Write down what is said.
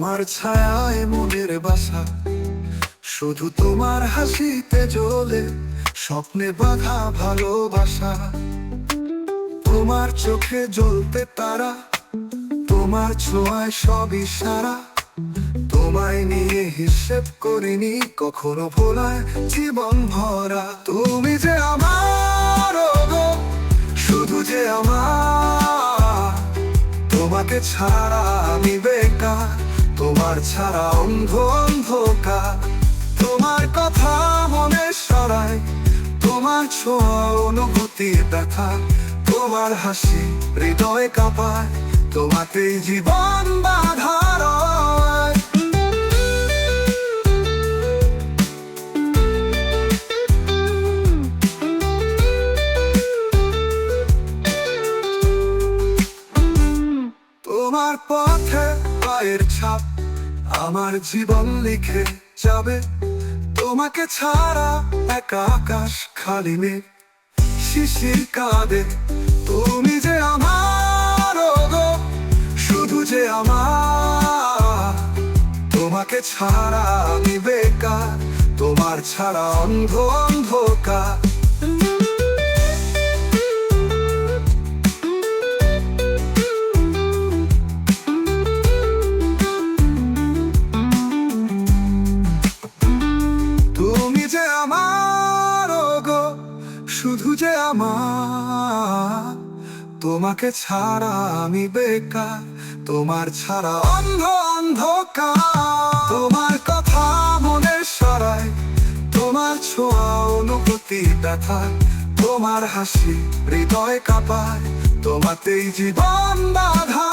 তোমার ছায়ায় মনের বাসা, শুধু তোমার হাসিতে জ্বলে স্বপ্নে বাঁধা ভালোবাসা। তোমার চোখে জ্বলতে তারা, তোমার ছোঁয়ায় সব ইশারা। তোমায় নিয়ে হিসেব করিনি কখনো ভোলায় জীবন ভরা। তুমি যে আমার গো, শুধু যে আমার, তোমাকে ছাড়া আমি বেকার, তোমার ছাড়া অন্ধ অন্ধকার। তোমার কথা মনে সরায়, তোমার ছোঁয়া অনুভূতি ব্যথা। তোমার হাসি হৃদয় কাঁপায়, তোমাকেই জীবন বাঁধার। তোমার পথে পায়ের ছাপ আমার জীবন লিখে যাবে। তোমাকে ছাড়া একা আকাশ খালি মেঘ, শিশির কাঁদে। তুমি যে আমার গো, শুধু যে আমার, তোমাকে ছাড়া আমি বেকার, তোমার ছাড়া অন্ধ অন্ধকার। তুমি যে আমার গো, শুধু যে আমার, তোমাকে ছাড়া আমি বেকার, তোমার ছাড়া অন্ধ অন্ধকার। তোমার কথা মনে সরায়, তোমার ছোঁয়া অনুভূতি ব্যথা। তোমার হাসি হৃদয় কাঁপায়, তোমাতেই জীবন বাঁধা।